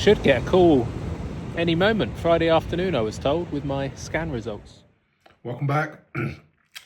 Should get a call any moment, Friday afternoon I was told, with my scan results. Welcome back.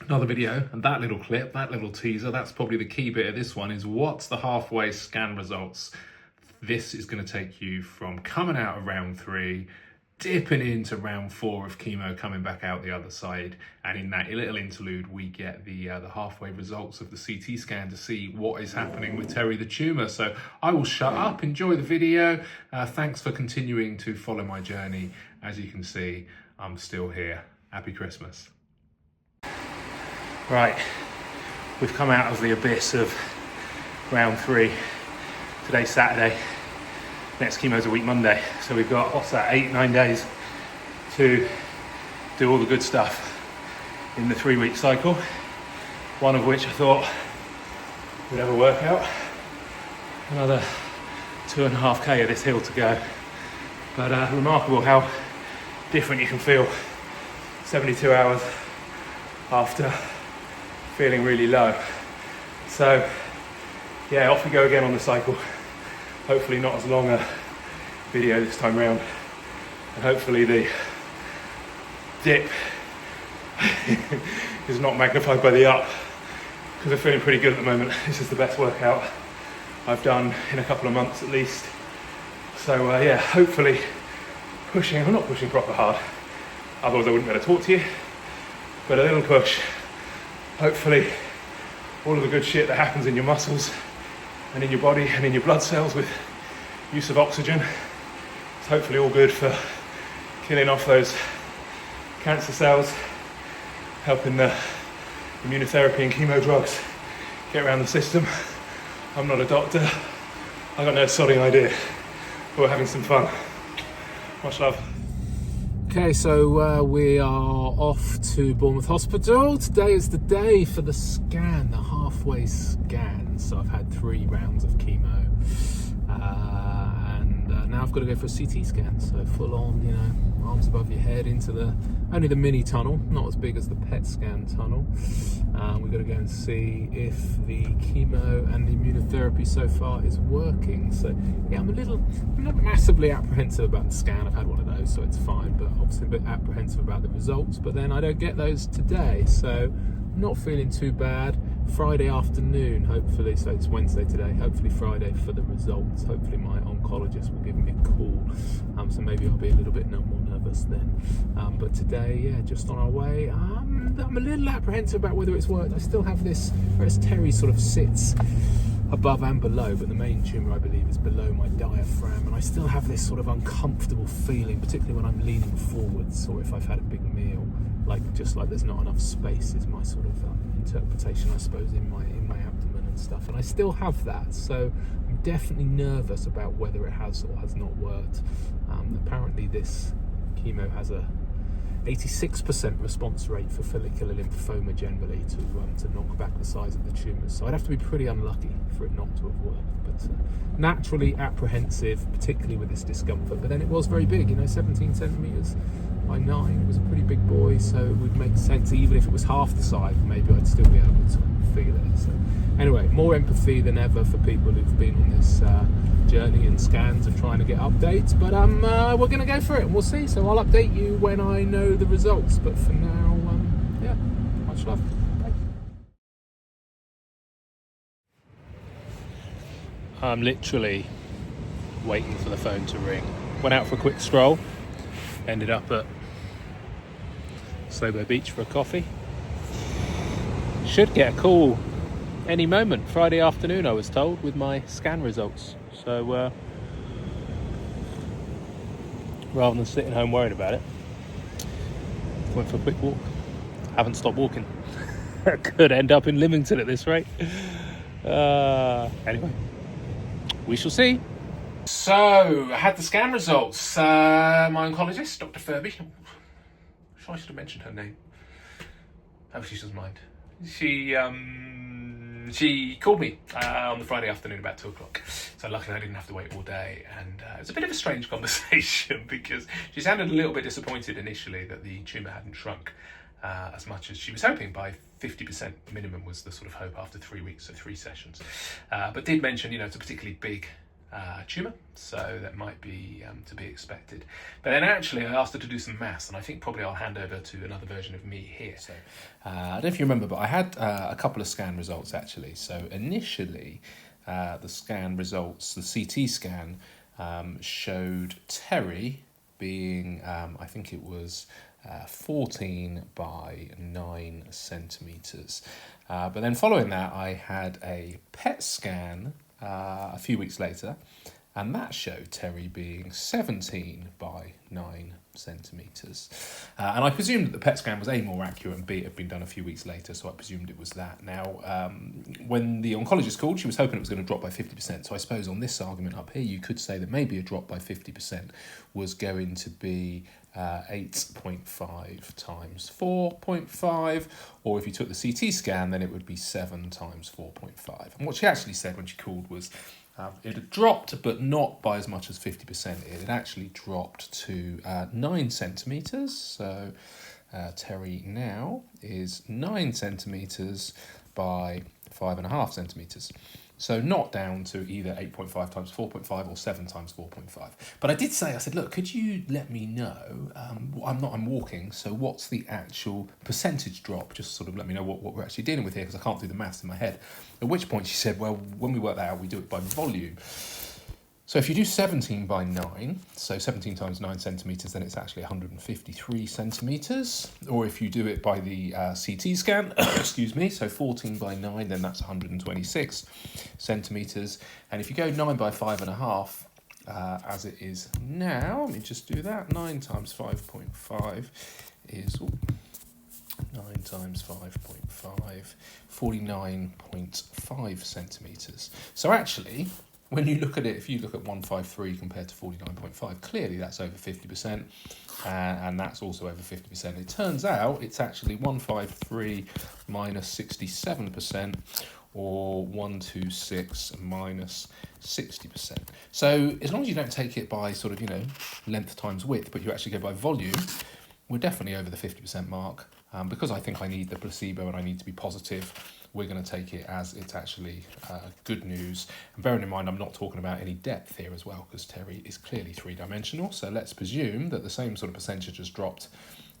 Another video, and that little clip, that little teaser, that's probably the key bit of this one, is what's the halfway scan results. This is going to take you from coming out of round 3, dipping into round 4 of chemo, coming back out the other side, and in that little interlude we get the halfway results of the CT scan to see what is happening with Terry the tumour. So I will shut up, enjoy the video. Thanks for continuing to follow my journey. As you can see, I'm still here. Happy Christmas. Right, we've come out of the abyss of round 3. Today's Saturday, next chemo's a week Monday. So we've got, 8-9 days to do all the good stuff in the 3-week cycle. One of which I thought we'd have a workout. Another 2.5k of this hill to go. But remarkable how different you can feel 72 hours after feeling really low. So yeah, off we go again on the cycle. Hopefully not as long a video this time round, and hopefully the dip is not magnified by the up, because I'm feeling pretty good at the moment. This is the best workout I've done in a couple of months at least. So yeah, hopefully I'm not pushing proper hard, otherwise I wouldn't be able to talk to you, but a little push. Hopefully all of the good shit that happens in your muscles and in your body and in your blood cells with use of oxygen is hopefully all good for killing off those cancer cells, helping the immunotherapy and chemo drugs get around the system. I'm not a doctor, I got no sodding idea, but we're having some fun. Much love. Okay, so we are off to Bournemouth Hospital. Today is the day for the scan, the halfway scan. So I've had 3 rounds of chemo, and now I've got to go for a CT scan. So full on, arms above your head into only the mini tunnel, not as big as the PET scan tunnel. We've got to go and see if the chemo and the immunotherapy so far is working. So yeah, I'm not massively apprehensive about the scan. I've had one of those, so it's fine, but obviously a bit apprehensive about the results. But then I don't get those today, so I'm not feeling too bad. Friday afternoon, hopefully, so it's Wednesday today, hopefully Friday for the results. Hopefully my oncologist will give me a call, so maybe I'll be a little bit more nervous then. But today, yeah, just on our way. I'm a little apprehensive about whether it's worked. I still have this, whereas Terry sort of sits above and below, but the main tumour I believe is below my diaphragm, and I still have this sort of uncomfortable feeling, particularly when I'm leaning forwards or if I've had a big meal, like there's not enough space is my sort of interpretation, I suppose, in my abdomen and stuff, and I still have that. So I'm definitely nervous about whether it has or has not worked. Apparently this chemo has a 86% response rate for follicular lymphoma generally to knock back the size of the tumours. So I'd have to be pretty unlucky for it not to have worked. But naturally apprehensive, particularly with this discomfort. But then it was very big, 17 centimetres by 9. It was a pretty big boy, so it would make sense even if it was half the size, maybe I'd still be able to feel it. So anyway, more empathy than ever for people who've been on this journey and scans of trying to get updates, but we're going to go for it and we'll see. So I'll update you when I know the results, but for now, yeah, much love. Bye. I'm literally waiting for the phone to ring. Went out for a quick stroll, ended up at Sobo Beach for a coffee. Should get a call any moment, Friday afternoon I was told, with my scan results. So rather than sitting home worried about it, went for a quick walk. Haven't stopped walking. Could end up in Lymington at this rate. Anyway, we shall see. So I had the scan results. My oncologist, Dr. Furby, I should have mentioned her name. Hope she doesn't mind. She called me on the Friday afternoon about 2 o'clock. So luckily I didn't have to wait all day. And it was a bit of a strange conversation because she sounded a little bit disappointed initially that the tumour hadn't shrunk as much as she was hoping. By 50% minimum was the sort of hope after 3 weeks, so 3 sessions. But did mention, it's a particularly big tumour, so that might be to be expected. But then actually I asked her to do some maths, and I think probably I'll hand over to another version of me here. So, I don't know if you remember, but I had a couple of scan results actually. So initially, the scan results, the CT scan, showed Terry being, I think it was 14 by 9 centimetres. But then following that, I had a PET scan a few weeks later, and that showed Terry being 17 by 9 centimetres. And I presumed that the PET scan was A, more accurate, and B, it had been done a few weeks later, so I presumed it was that. Now, when the oncologist called, she was hoping it was going to drop by 50%, so I suppose on this argument up here, you could say that maybe a drop by 50% was going to be 8.5 times 4.5, or if you took the CT scan, then it would be 7 times 4.5. And what she actually said when she called was it had dropped, but not by as much as 50%. It had actually dropped to 9 centimetres. So Terry now is 9 centimetres by 5.5 centimetres. So not down to either 8.5 times 4.5 or 7 times 4.5. But I did say, I said, look, could you let me know, I'm walking, so what's the actual percentage drop? Just sort of let me know what we're actually dealing with here, because I can't do the maths in my head. At which point she said, well, when we work that out, we do it by volume. So if you do 17 by 9, so 17 times 9 centimetres, then it's actually 153 centimetres. Or if you do it by the CT scan, excuse me, so 14 by 9, then that's 126 centimetres. And if you go 9 by 5.5, as it is now, let me just do that, 9 times 5.5 is... 9 times 5.5, 49.5 centimetres. So actually, when you look at it, if you look at 153 compared to 49.5, clearly that's over 50%, and that's also over 50%. It turns out it's actually 153 minus 67%, or 126 minus 60%. So as long as you don't take it by sort of, length times width, but you actually go by volume, we're definitely over the 50% mark. Because I think I need the placebo and I need to be positive, we're going to take it as it's actually good news. And bearing in mind, I'm not talking about any depth here as well, because Terry is clearly three-dimensional. So let's presume that the same sort of percentage has dropped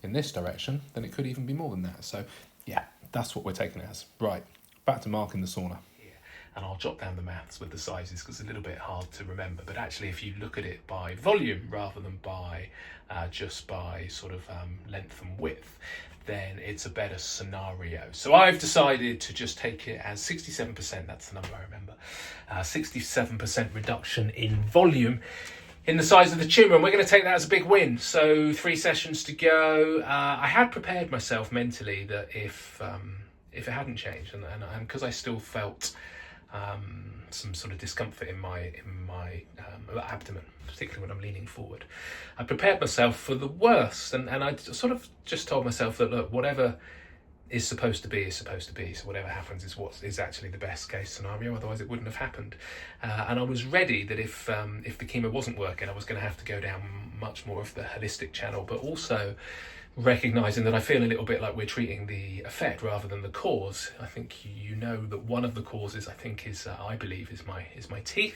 in this direction, then it could even be more than that. So yeah, that's what we're taking it as. Right, back to Mark in the sauna. And I'll jot down the maths with the sizes because it's a little bit hard to remember. But actually, if you look at it by volume rather than by just by sort of length and width, then it's a better scenario. So I've decided to just take it as 67%, that's the number I remember, 67% reduction in volume in the size of the tumour, and we're going to take that as a big win. So 3 sessions to go. I had prepared myself mentally that if it hadn't changed, and because I still felt some sort of discomfort in my abdomen, particularly when I'm leaning forward, I prepared myself for the worst, and I sort of just told myself that, look, whatever is supposed to be is supposed to be, so whatever happens is what is actually the best case scenario, otherwise it wouldn't have happened. And I was ready that if the chemo wasn't working, I was going to have to go down much more of the holistic channel, but also recognising that I feel a little bit like we're treating the effect rather than the cause. I think you know that one of the causes, I believe is my teeth,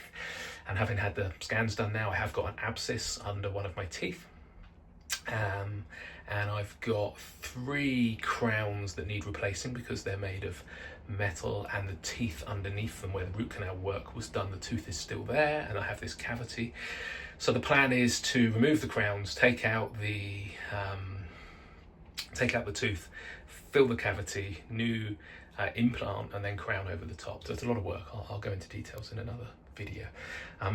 and having had the scans done now, I have got an abscess under one of my teeth, and I've got 3 crowns that need replacing because they're made of metal, and the teeth underneath them where the root canal work was done, the tooth is still there, and I have this cavity. So the plan is to remove the crowns, take out the tooth, fill the cavity, new implant, and then crown over the top. So it's a lot of work. I'll go into details in another video.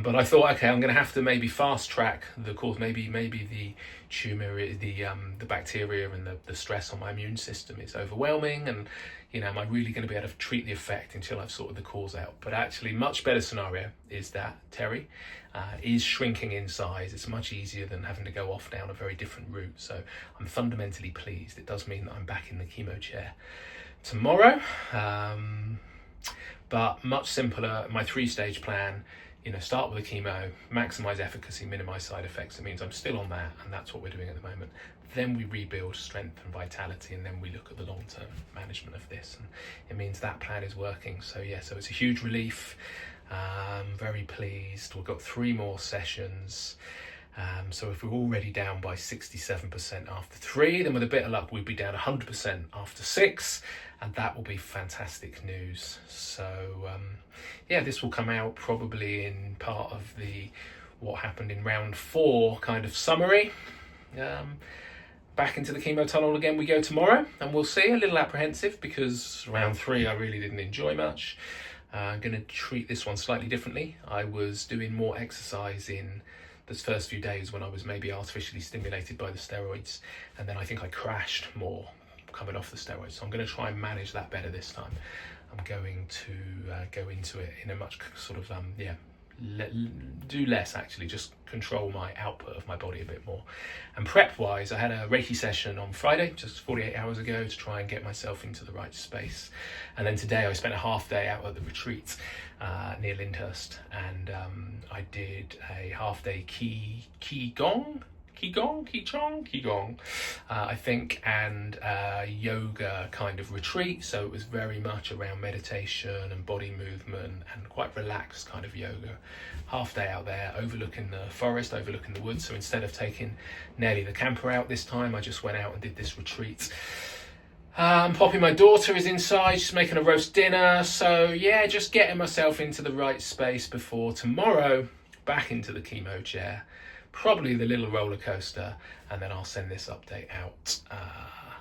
But I thought, okay, I'm going to have to maybe fast track the cause. Maybe the tumour, the bacteria and the stress on my immune system is overwhelming, and am I really going to be able to treat the effect until I've sorted the cause out? But actually, much better scenario is that Terry is shrinking in size. It's much easier than having to go off down a very different route. So I'm fundamentally pleased. It does mean that I'm back in the chemo chair tomorrow, but much simpler. My 3-stage plan, start with the chemo, maximize efficacy, minimize side effects. It means I'm still on that, and that's what we're doing at the moment. Then we rebuild strength and vitality, and then we look at the long-term management of this, and it means that plan is working. So yeah, so it's a huge relief. Very pleased. We've got 3 more sessions. So if we're already down by 67% after 3, then with a bit of luck, we'd be down 100% after 6. And that will be fantastic news. So yeah, this will come out probably in part of the what happened in round 4 kind of summary. Back into the chemo tunnel again we go tomorrow, and we'll see. A little apprehensive because round 3 I really didn't enjoy much. I'm going to treat this one slightly differently. I was doing more exercise in those first few days when I was maybe artificially stimulated by the steroids, and then I think I crashed more coming off the steroids. So I'm going to try and manage that better this time. I'm going to go into it in a much sort of do less, actually, just control my output of my body a bit more. And prep wise, I had a Reiki session on Friday, just 48 hours ago, to try and get myself into the right space. And then today I spent a half day out at the retreat near Lyndhurst, and I did a half day Qigong, I think, and yoga kind of retreat. So it was very much around meditation and body movement and quite relaxed kind of yoga. Half day out there, overlooking the forest, overlooking the woods. So instead of taking Nelly the camper out this time, I just went out and did this retreat. Poppy, my daughter, is inside. She's making a roast dinner. So yeah, just getting myself into the right space before tomorrow, back into the chemo chair. Probably the little roller coaster, and then I'll send this update out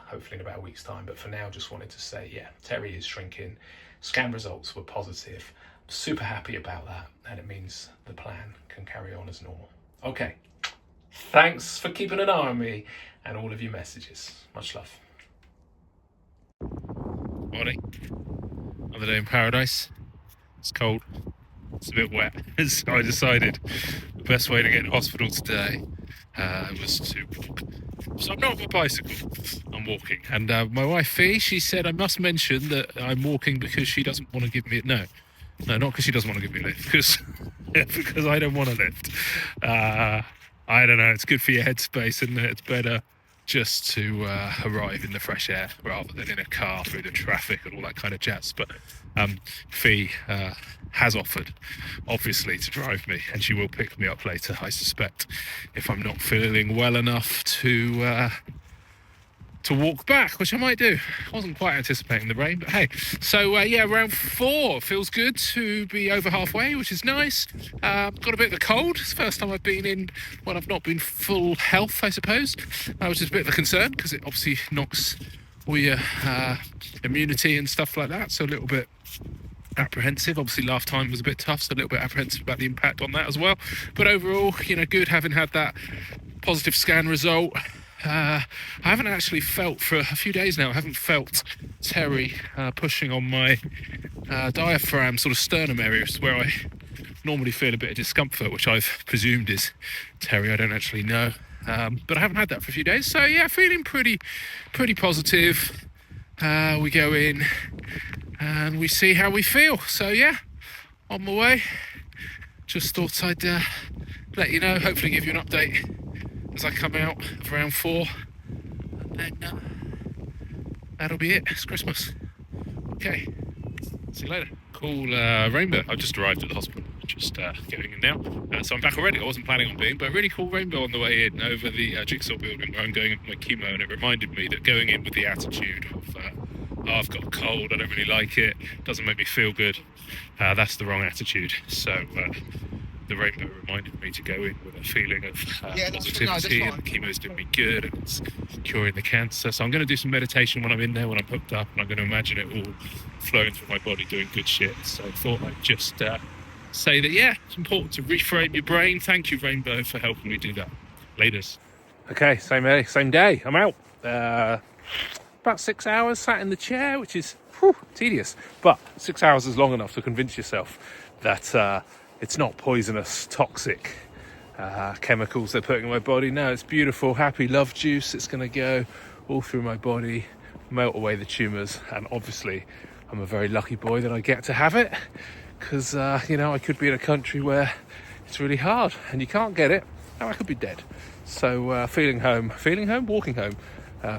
hopefully in about a week's time. But for now, just wanted to say, yeah, Terry is shrinking. Scan results were positive. Super happy about that, and it means the plan can carry on as normal. Okay, thanks for keeping an eye on me and all of your messages. Much love. Morning. Another day in paradise. It's cold. It's a bit wet. So I decided the best way to get to hospital today was to walk. So I'm not on a bicycle, I'm walking. And my wife Fee, she said I must mention that I'm walking because she doesn't want to give me no, not because she doesn't want to give me a lift, because I don't want a lift. I don't know, it's good for your headspace, and it's better just to arrive in the fresh air rather than in a car through the traffic and all that kind of jazz. But Fee has offered, obviously, to drive me, and she will pick me up later, I suspect, if I'm not feeling well enough to walk back, which I might do. I wasn't quite anticipating the rain, but hey. So yeah, round 4 feels good to be over halfway, which is nice. Got a bit of a cold. It's the first time I've been in when I've not been full health, I suppose, which is a bit of a concern because it obviously knocks all your immunity and stuff like that. So a little bit apprehensive. Obviously last time was a bit tough, so a little bit apprehensive about the impact on that as well. But overall, good having had that positive scan result. I haven't actually felt for a few days now. I haven't felt Terry pushing on my diaphragm, sort of sternum area, where I normally feel a bit of discomfort, which I've presumed is Terry. I don't actually know, but I haven't had that for a few days. So yeah, feeling pretty positive. We go in and we see how we feel. So yeah, on my way. Just thought I'd let you know, hopefully give you an update as I come out of round 4, and then that'll be it. It's Christmas. Okay, see you later. Cool rainbow. I've just arrived at the hospital, just getting in now. So I'm back already. I wasn't planning on being, but a really cool rainbow on the way in over the Jigsaw building where I'm going in for my chemo, and it reminded me that going in with the attitude of I've got a cold, I don't really like it, doesn't make me feel good, that's the wrong attitude. So the rainbow reminded me to go in with a feeling of positivity, and the chemo's doing me good, and it's curing the cancer. So I'm going to do some meditation when I'm in there, when I'm hooked up, and I'm going to imagine it all flowing through my body, doing good shit. So I thought I'd just say that, yeah, it's important to reframe your brain. Thank you, Rainbow, for helping me do that. Laters. Okay, same day. I'm out. About 6 hours sat in the chair, which is tedious. But 6 hours is long enough to convince yourself that it's not poisonous, toxic chemicals they're putting in my body. No, it's beautiful, happy love juice. It's going to go all through my body, melt away the tumours. And obviously, I'm a very lucky boy that I get to have it, because, I could be in a country where it's really hard and you can't get it. Oh, I could be dead. So walking home,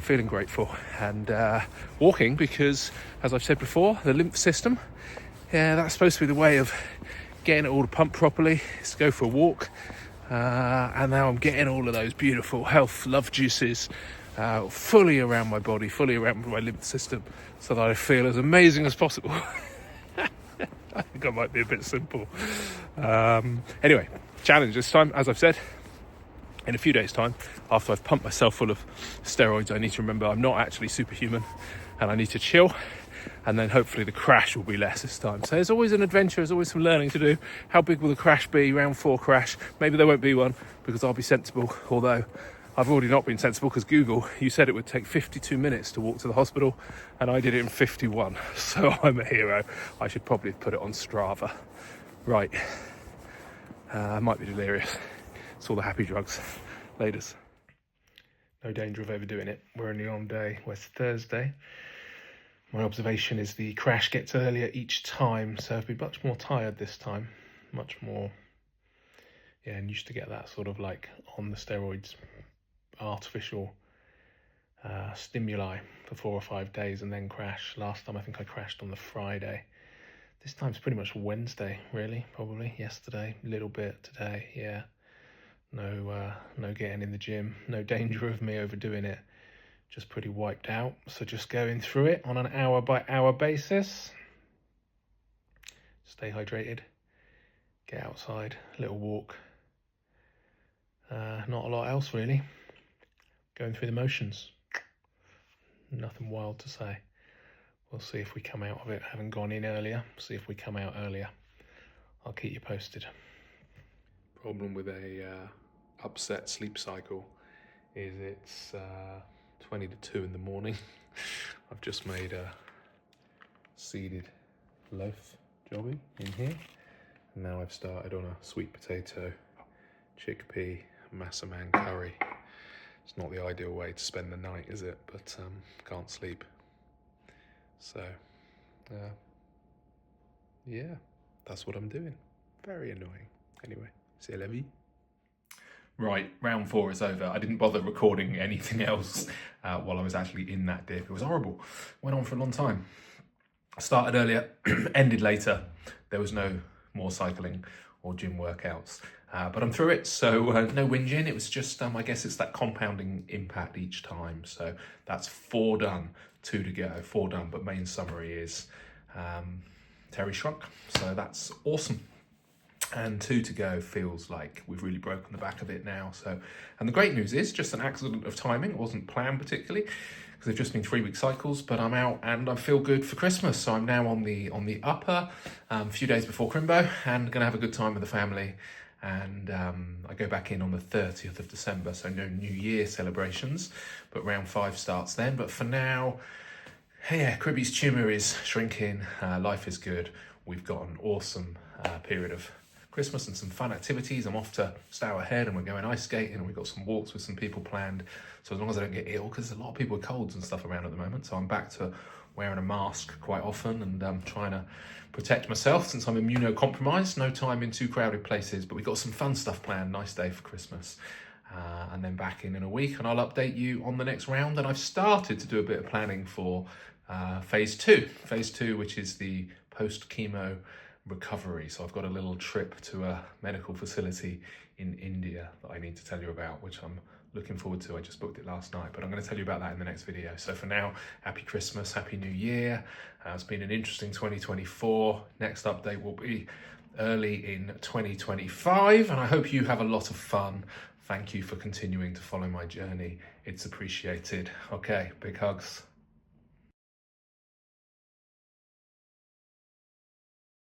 feeling grateful, and walking because, as I've said before, the lymph system, that's supposed to be the way of getting it all pumped properly. Let's go for a walk. And now I'm getting all of those beautiful health, love juices fully around my body, fully around my lymph system, so that I feel as amazing as possible. I think I might be a bit simple. Anyway, challenge this time, as I've said, in a few days' time, after I've pumped myself full of steroids, I need to remember I'm not actually superhuman and I need to chill, and then hopefully the crash will be less this time. So there's always an adventure, there's always some learning to do. How big will the crash be? Round 4 crash? Maybe there won't be one because I'll be sensible, although I've already not been sensible because Google, you said it would take 52 minutes to walk to the hospital and I did it in 51. So I'm a hero. I should probably put it on Strava. Right. I might be delirious. It's all the happy drugs. Laters. No danger of overdoing it. We're only on day, well, it's Thursday. My observation is the crash gets earlier each time, so I've been much more tired this time. Much more, yeah, and used to get that sort of like on the steroids, artificial stimuli for 4 or 5 days and then crash. Last time I think I crashed on the Friday. This time's pretty much Wednesday, really, probably. Yesterday, a little bit today, yeah. No getting in the gym, no danger of me overdoing it. Just pretty wiped out. So just going through it on an hour by hour basis. Stay hydrated, get outside, a little walk. Not a lot else really. Going through the motions. Nothing wild to say. We'll see if we come out of it. Having gone in earlier, see if we come out earlier. I'll keep you posted. Problem with a upset sleep cycle is it's 20 to 2 in the morning. I've just made a seeded loaf jobby in here. And now I've started on a sweet potato, chickpea, massaman curry. It's not the ideal way to spend the night, is it? But can't sleep. So, yeah, that's what I'm doing. Very annoying. Anyway, c'est la vie. Right, round 4 is over. I didn't bother recording anything else while I was actually in that dip. It was horrible. Went on for a long time. Started earlier, ended later. There was no more cycling or gym workouts. But I'm through it, so no whinging. It was just, I guess it's that compounding impact each time. So that's 4 done, 2 to go, 4 done. But main summary is Terry shrunk, so that's awesome. And 2 to go feels like we've really broken the back of it now. So, and the great news is just an accident of timing. It wasn't planned particularly because they've just been 3-week cycles, but I'm out and I feel good for Christmas. So I'm now on the upper, a few days before Crimbo, and gonna have a good time with the family. And I go back in on the 30th of December, so no New Year celebrations, but round 5 starts then. But for now, yeah, Cribby's tumour is shrinking, life is good. We've got an awesome period of Christmas and some fun activities. I'm off to Stour Head and we're going ice skating and we've got some walks with some people planned. So as long as I don't get ill, because there's a lot of people with colds and stuff around at the moment, so I'm back to wearing a mask quite often and trying to protect myself since I'm immunocompromised. No time in too crowded places, but we've got some fun stuff planned. Nice day for Christmas. And then back in a week and I'll update you on the next round. And I've started to do a bit of planning for phase 2, which is the post-chemo recovery. So I've got a little trip to a medical facility in India that I need to tell you about, which I'm looking forward to. I just booked it last night, but I'm going to tell you about that in the next video. So for now, happy Christmas, happy New Year. It's been an interesting 2024. Next update will be early in 2025, and I hope you have a lot of fun. Thank you for continuing to follow my journey. It's appreciated. Okay, big hugs.